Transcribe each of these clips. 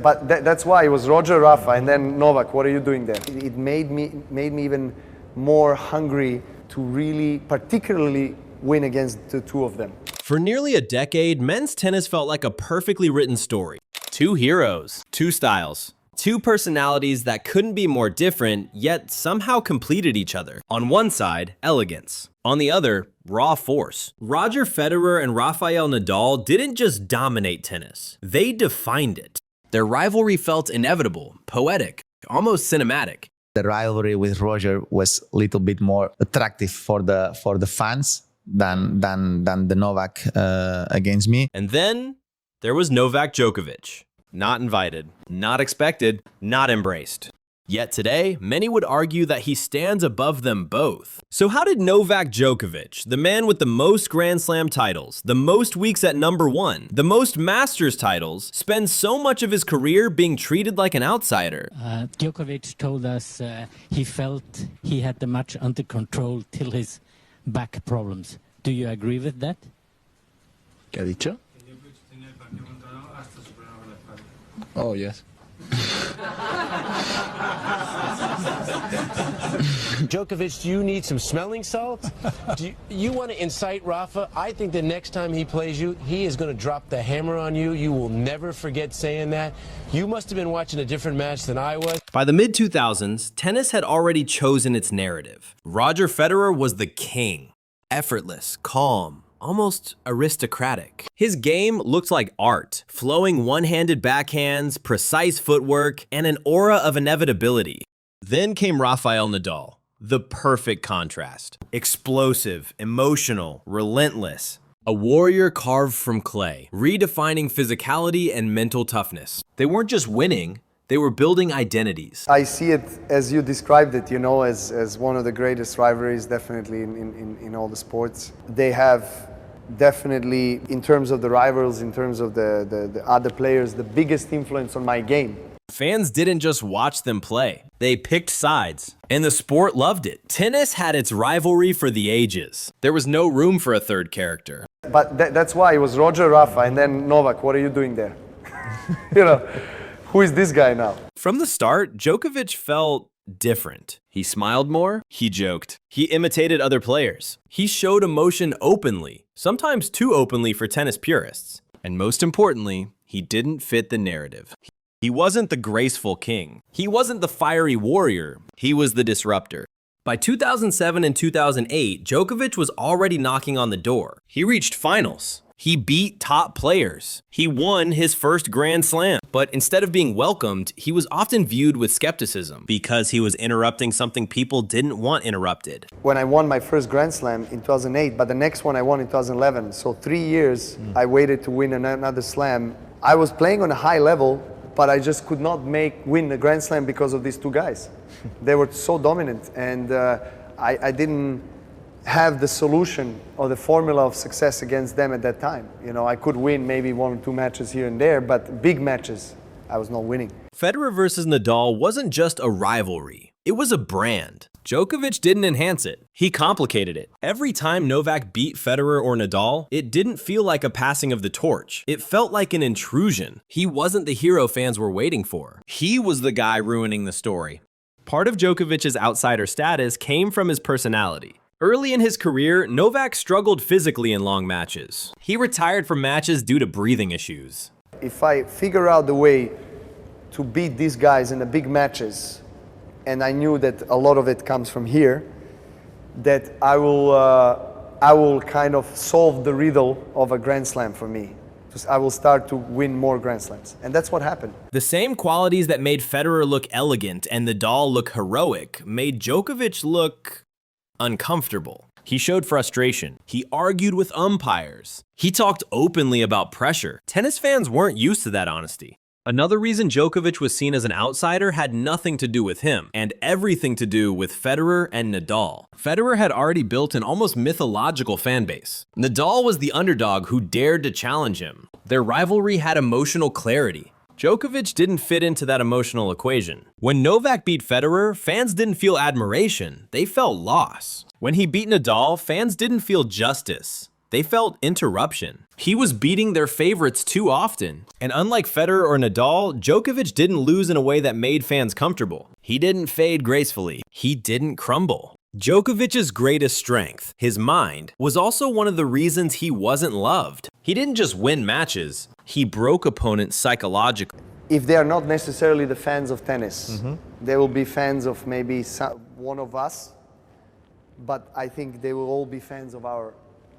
but that's why it was Roger, Rafa, and then Novak. What are you doing there? It made me even more hungry to really, particularly, win against the two of them. For nearly a decade, men's tennis felt like a perfectly written story. Two heroes, two styles, two personalities that couldn't be more different, yet somehow completed each other. On one side, elegance. On the other, raw force. Roger Federer and Rafael Nadal didn't just dominate tennis, they defined it. Their rivalry felt inevitable, poetic, almost cinematic. The rivalry with Roger was a little bit more attractive for the fans than the Novak against me. And then there was Novak Djokovic. Not invited, not expected, not embraced. Yet today, many would argue that he stands above them both. So how did Novak Djokovic, the man with the most Grand Slam titles, the most weeks at #1, the most Masters titles, spend so much of his career being treated like an outsider? Djokovic told us he felt he had the match under control till his back problems. Do you agree with that? ¿Qué ha dicho? Oh, yes. Djokovic, do you need some smelling salts? Do you want to incite Rafa? I think the next time he plays you, he is going to drop the hammer on you. You will never forget saying that. You must have been watching a different match than I was. By the mid-2000s, tennis had already chosen its narrative. Roger Federer was the king. Effortless, calm, almost aristocratic. His game looked like art, flowing one-handed backhands, precise footwork, and an aura of inevitability. Then came Rafael Nadal, the perfect contrast. Explosive, emotional, relentless. A warrior carved from clay, redefining physicality and mental toughness. They weren't just winning, they were building identities. I see it as you described it, you know, as one of the greatest rivalries, definitely in all the sports. They have definitely, in terms of the rivals, in terms of the other players, the biggest influence on my game. Fans didn't just watch them play, they picked sides. And the sport loved it. Tennis had its rivalry for the ages. There was no room for a third character. But that's why it was Roger, Rafa, and then Novak. What are you doing there? You know, who is this guy now? From the start, Djokovic felt different. He smiled more, he joked, he imitated other players. He showed emotion openly, sometimes too openly for tennis purists. And most importantly, he didn't fit the narrative. He wasn't the graceful king. He wasn't the fiery warrior. He was the disruptor. By 2007 and 2008, Djokovic was already knocking on the door. He reached finals. He beat top players. He won his first Grand Slam. But instead of being welcomed, he was often viewed with skepticism because he was interrupting something people didn't want interrupted. When I won my first Grand Slam in 2008, but the next one I won in 2011, so 3 years I waited to win another slam. I was playing on a high level, but I just could not win the Grand Slam because of these two guys. They were so dominant, and I didn't have the solution or the formula of success against them at that time. You know, I could win maybe 1 or 2 matches here and there, but big matches, I was not winning. Federer versus Nadal wasn't just a rivalry. It was a brand. Djokovic didn't enhance it. He complicated it. Every time Novak beat Federer or Nadal, it didn't feel like a passing of the torch. It felt like an intrusion. He wasn't the hero fans were waiting for. He was the guy ruining the story. Part of Djokovic's outsider status came from his personality. Early in his career, Novak struggled physically in long matches. He retired from matches due to breathing issues. If I figure out the way to beat these guys in the big matches, and I knew that a lot of it comes from here, that I will kind of solve the riddle of a Grand Slam for me. I will start to win more Grand Slams. And that's what happened. The same qualities that made Federer look elegant and Nadal look heroic made Djokovic look uncomfortable. He showed frustration. He argued with umpires. He talked openly about pressure. Tennis fans weren't used to that honesty. Another reason Djokovic was seen as an outsider had nothing to do with him, and everything to do with Federer and Nadal. Federer had already built an almost mythological fan base. Nadal was the underdog who dared to challenge him. Their rivalry had emotional clarity. Djokovic didn't fit into that emotional equation. When Novak beat Federer, fans didn't feel admiration, they felt loss. When he beat Nadal, fans didn't feel justice, They felt interruption. He was beating their favorites too often. And unlike Federer or Nadal, Djokovic didn't lose in a way that made fans comfortable. He didn't fade gracefully. He didn't crumble. Djokovic's greatest strength, his mind, was also one of the reasons he wasn't loved. He didn't just win matches, he broke opponents psychologically. If they are not necessarily the fans of tennis, they will be fans of maybe one of us, but I think they will all be fans of our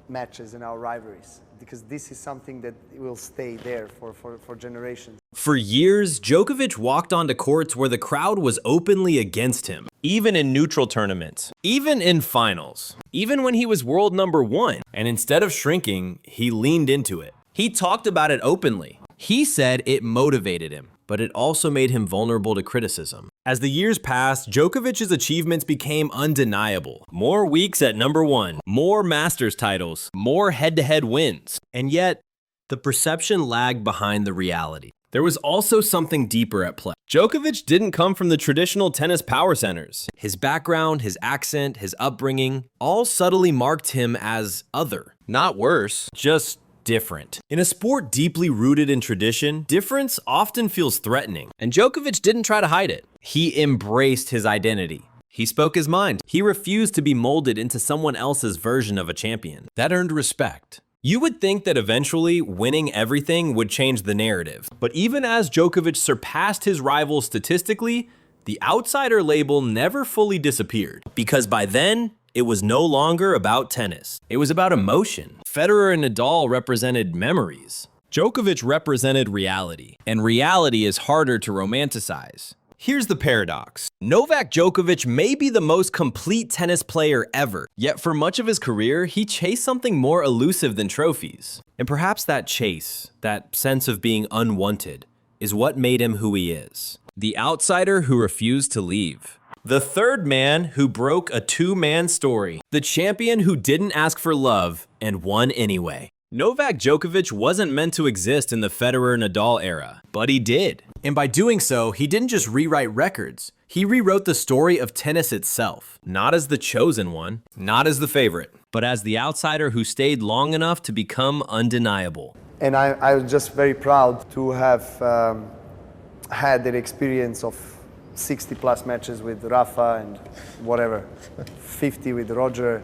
matches and our rivalries, because this is something that will stay there for generations. For years, Djokovic walked onto courts where the crowd was openly against him, even in neutral tournaments, even in finals, even when he was world number 1. And instead of shrinking, he leaned into it. He talked about it openly. He said it motivated him, but it also made him vulnerable to criticism. As the years passed, Djokovic's achievements became undeniable. More weeks at number 1, more Masters titles, more head-to-head wins. And yet, the perception lagged behind the reality. There was also something deeper at play. Djokovic didn't come from the traditional tennis power centers. His background, his accent, his upbringing, all subtly marked him as other. Not worse, just different. In a sport deeply rooted in tradition, difference often feels threatening, and Djokovic didn't try to hide it. He embraced his identity. He spoke his mind. He refused to be molded into someone else's version of a champion. That earned respect. You would think that eventually winning everything would change the narrative. But even as Djokovic surpassed his rivals statistically, the outsider label never fully disappeared. Because by then, it was no longer about tennis. It was about emotion. Federer and Nadal represented memories. Djokovic represented reality. And reality is harder to romanticize. Here's the paradox. Novak Djokovic may be the most complete tennis player ever, yet for much of his career, he chased something more elusive than trophies. And perhaps that chase, that sense of being unwanted, is what made him who he is. The outsider who refused to leave. The third man who broke a two-man story. The champion who didn't ask for love and won anyway. Novak Djokovic wasn't meant to exist in the Federer-Nadal era, but he did. And by doing so, he didn't just rewrite records. He rewrote the story of tennis itself. Not as the chosen one, not as the favorite, but as the outsider who stayed long enough to become undeniable. And I was just very proud to have had that experience of 60 plus matches with Rafa and whatever, 50 with Roger.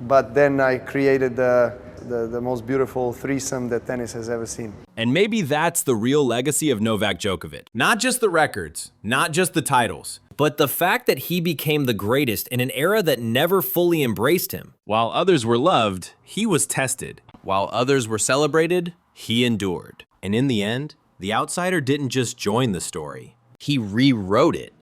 But then I created the most beautiful threesome that tennis has ever seen. And maybe that's the real legacy of Novak Djokovic. Not just the records, not just the titles, but the fact that he became the greatest in an era that never fully embraced him. While others were loved, he was tested. While others were celebrated, he endured. And in the end, the outsider didn't just join the story. He rewrote it.